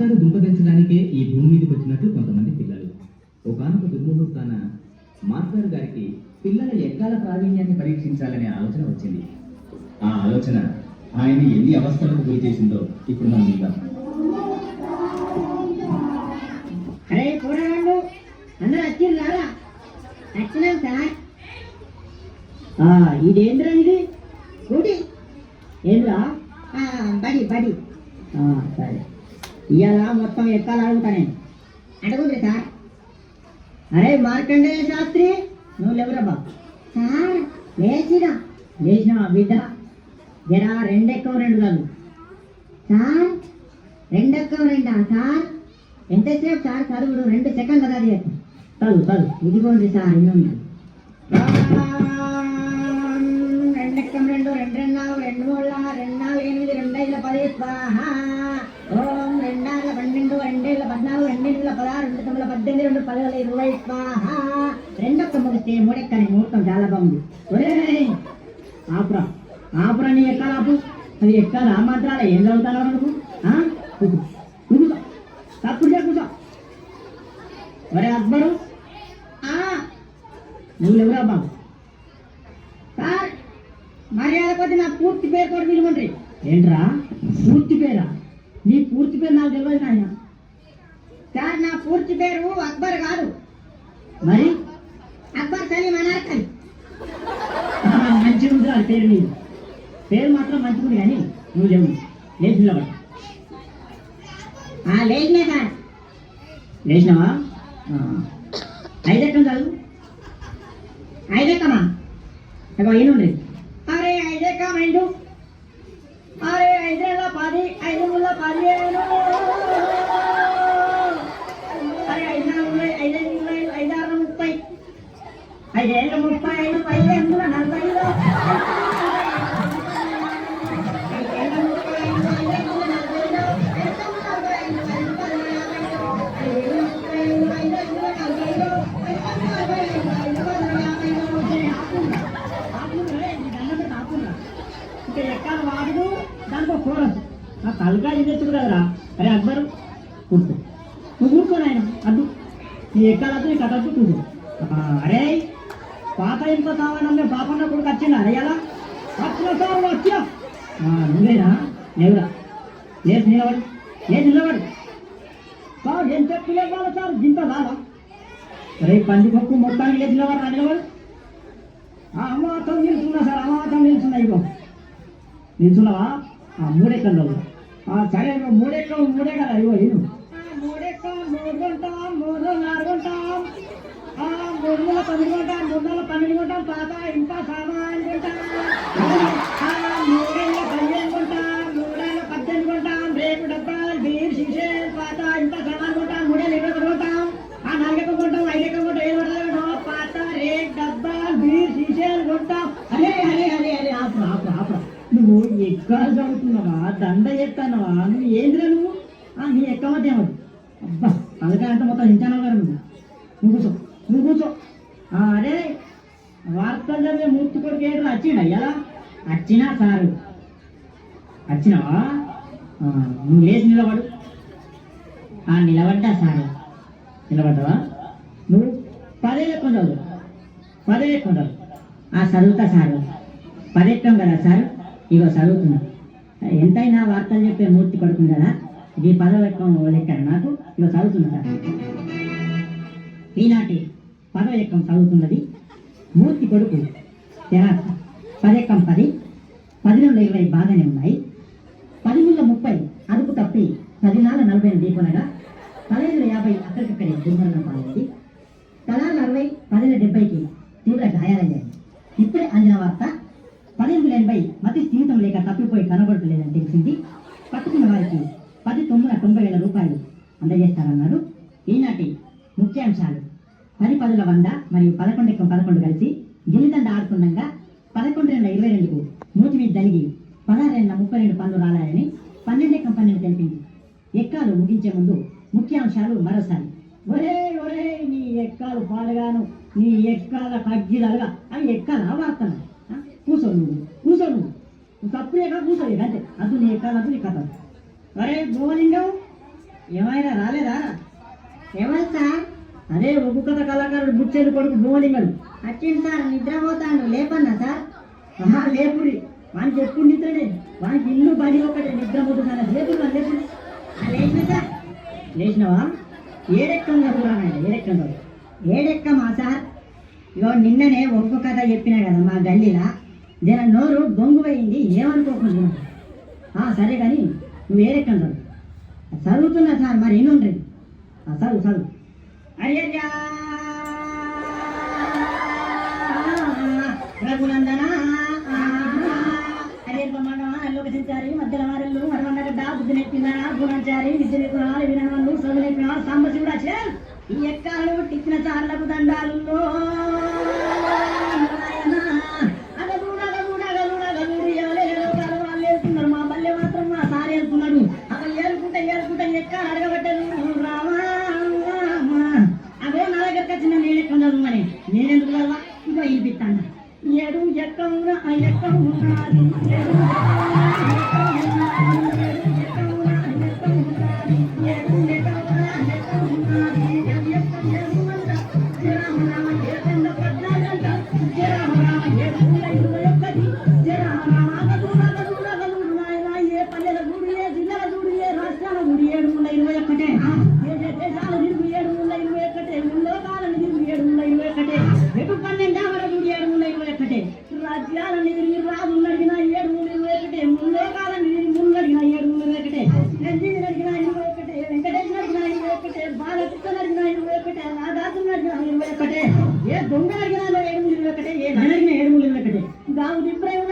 మాస్టారు దుంపదించడానికే ఈ భూమి మీదకి వచ్చినట్లు కొంతమంది పిల్లలు. ఒకానొక దుర్ముహూర్తాన మాస్టారు గారికి పిల్లల ఎక్కాల ప్రావీణ్యాన్ని పరీక్షించాలనే ఆలోచన వచ్చింది. ఆ ఆలోచన ఆయన్ని ఎన్ని అవస్థలకు గురి చేసిందో ఇప్పుడు మనం చూద్దాం. అరే కూరగాళ్ళు అందరూ వచ్చిందారా? వచ్చినాం సార్. ఇదేంద్రా ఇది కూటి ఏంద్రా? బడి బడి సరే. ఇవాళ మొత్తం ఎక్కాలి అడుగుతా నేను. అడుగుంది సార్. అరే మార్కండేయ శాస్త్రి నువ్వు లేవురబ్బా. సార్ లేచినా బిడ్డ జరా రెండెక్కవ రెండు కాదు సార్. రెండెక్కవ రెండా సార్? ఎంతసేపు సార్ చదువుడు? 2 సెకండ్లు కదా చదువు ఇదిగోండి సార్. ఇన్ని రెండెక్కం రెండు రెండున్నావు 2 3 2 4 8 2 5 10 స్వాహ. ఓం 2 6 12 2 7 14 2 8 16 2 9 18 2 10 20 స్వాహ. రెండొక్క ముగిస్తే మూడెక్కని ముహూర్తం చాలా బాగుంది. ఆపురా నీ ఎక్కాలి ఆపు. అది ఎక్కాలి ఆ మాత్రాల ఏం చదువుతావు నువ్వు? కూర్చో తప్పుడు కూర్చో. ఒరే అక్బరు నువ్వు ఎవరా బాబు? సార్ మర్యాద కొద్ది నా పూర్తి పేరు కూడా పిలువండి. ఏంట్రా పూర్తి పేరా? నీ పూర్తి పేరు నాకు తెలియదు నాయన. సార్ నా పూర్తి పేరు అక్బర్ కాదు. మరి అక్బర్ సలీం అనార్కలి. మంచిగా ఉంది పేరు. నీది పేరు మాత్రం మంచిగా ఉంది కానీ నువ్వు లేవు. లేచి నిలబడి. లేచినా సార్. లేచినావా? 5 ఎక్కం కాదు 5 ఎక్కమా? ఏనుండ్రి. అరే 5 ఎక్కం 5. అరే 5 10 5 15 అరే 5 4 5 5 5 6 30 5 7 35 5 8 45 ఎక్కాలి వాడు దాంట్లో కోరస్ ఆ తలకాయ తెచ్చుడు కదరా. అరే అక్బరు కూర్చో. నువ్వు కూర్చోను ఆయన అద్దు. నీ ఎక్కాలద్దు నీ కథద్దు కూర్చో. అరే పాత ఇంట్లో కావాలన్నా పాపన్న కొడుకు వచ్చిందా? అరే ఎలా వచ్చిన సార్ వచ్చినా నువ్వేనా? లేవురా. లేచి నిలబడి సార్ ఏం చెప్పి లేవాలి సార్? గింత రాదా? అరే పందికొక్కు మొత్తానికి లేచి నిలబడు. అమాతం నిలుచున్నా సార్. అమాతం నిలుచున్నా. ఇగో నిల్చున్నావా? 3 ఎక్కలు. సరే 3 ఎక్కం 3 కదా. ఇగో 3 ఎక్కం 3 కొంటాం 3 4 కొంటాం 3 10 కొంటాం 3 12 కొంటాం. పాత ఇంత సామాన్ కొంటాం 3 15 కొంటాం 3 18 కొంటాం. రేపు డబ్బాలు బీర్ శిషేల్ పాత ఇంత సామాన్ కొంటాం. 3 20 కొంటాం. 4 ఎక్కం కొంటాం 5 ఎక్కం కొంటాం 7 కొంటాం. పాత రేట్ డబ్బాలు బీర్ శిషేల్ కొంటాం. అరే అరే అరే అరే ఆపు. నువ్వు ఎక్కాలు చదువుతున్నావా? దండ ఎత్తానవా? నువ్వు ఏంద్రా నువ్వు? నీ ఎక్కవద్దేమదు. అబ్బా అందుకని అంత మొత్తం ఇంటాను గారు. నువ్వు కూర్చో. అరే వార్తలు చదివే మూర్తి కొడుకు ఏంట్రా వచ్చిండా? ఎలా వచ్చినా సారు? వచ్చినావా? నువ్వు లేచి నిలబడు. నిలబడ్డా సారు. నిలబడ్డావా? నువ్వు 10 ఎక్కం చదువు. 10 ఎక్కం చదువు. చదువుతా సారు. 10 ఎక్కం కదా సార్? ఇగో చదువుతున్నా. ఎంతైనా వార్తలు చెప్పే మూర్తి పడుతుంది కదా. ఇది 10వ ఎక్కం లెక్కన నాకు. ఇగో చదువుతున్నా సార్. ఈనాటి 10వ ఎక్కం చదువుతున్నది మూర్తి కొడుకు తెరాస. 10 ఎక్కం 10 10 నుండి 20 బాగానే ఉన్నాయి. 10 నుండి 30 అదుపు తప్పి 10 నాలుగు 40 దీపనగా 15 50 అక్కడికక్కడే దుర్మరణం పాలైంది. 60 10 70కి తీవ్ర గాయాలయ్యాయి. ఇప్పుడే అందిన వార్త 1080 మతి స్థిమితం లేక తప్పిపోయి కనబడలేదని తెలిసింది. పట్టుకున్న వారికి 10 9 90,000 రూపాయలు అందజేస్తారన్నారు. ఈనాటి ముఖ్యాంశాలు: 10 10 100 మరియు 11 ఎక్కం 11 కలిసి గిల్లిదండ ఆడుతుండగా 11 22కు మూతి మీద జరిగి 16 32 పనులు రాలాయని 12 ఎక్కం 12 తెలిపింది. ఎక్కాలు ముగించే ముందు ముఖ్యాంశాలు మరోసారి. ఒరే నీ ఎక్కాలు పాడుగాను. నీ ఎక్కాల తగ్గిదలుగా అవి ఎక్కాలా వార్తలు? కూర్చో నువ్వు తప్పులేక కూర్చోలేదు అంతే. అదు నీ ఎక్కాలదు నీ కథ. అరే భువలింగం ఏమైనా రాలేదా? ఎవరు సార్? అదే ఒగ్గు కథ కళాకారుడు బుచ్చేలు కొడుకు భూమలింగడు. వచ్చింది సార్, నిద్రపోతాడు. లేపన్నా సార్? లేపురి, వానికి ఎప్పుడు నిద్రనే, వానికి ఇల్లు బడి ఒకటే, నిద్రపోతున్నాను. లేపుడు లేపుడు. లేచిన సార్? లేచినవా? ఏడెక్కంగా కూడా ఏడెక్కంగా ఏడెక్కమా సార్? ఇగో నిన్ననే ఒగ్గు కథ చెప్పినా కదా మా గల్లీలా, జన నోరు బొంగు పోయింది, ఏమనుకోకుండా. సరే కానీ నువ్వు ఏడెక్కం చదువుతున్నా సార్, మరి ఎన్నుండ్రి చదువు చదువు. అయ్యా రఘునందన లోకసించారి మధ్యల వారెల్లు మరమన్నగడ్డ బుద్ధి నెప్పిన గుణంచారి విద్య నెప్పినాలు వినవన్ను చదువు నెప్పినాలు సాంబశివుడు వచ్చే ఈ ఎక్కాలు టిక్కిన చార్లకు దండాలు మా బల్లె మాత్రం మా సారి వెళ్తున్నాడు. అక్కడ ఏరుకుంటా ఎక్కాలు అడగబడ్డాను. అదే నా దగ్గరికి వచ్చిన నేను ఎక్కడ చదువుమని నేనెందుకు చదవా? ఇంకా వినిపిస్తాను. ఏడు ఎక్కవునా ఎక్కవున్నాది, ఏ పల్లెల గుడి, ఏ జిల్లాల గుడి, ఏ రాష్ట్రాల గుడి, 721 ఏ దేశాల తిరుగు 721 ముల్లోకాలను తిరుగు 721 ఎటు 12 గుడి 721 రాజ్యాలని తిరిగి రాజులు అడిగిన 721 ముల్లోకాలను తిరిగి ముళ్ళు అడిగిన 721 నందిని అడిగిన 21 వెంకటేశ్వర అడిగిన 21 బాలకృష్ణ అడిగిన 21 రాధాసుని అడిగిన 21 ఏ దొంగ అడిగిన 721 ఏ అడిగిన 721 దావు ఇబ్రాహిం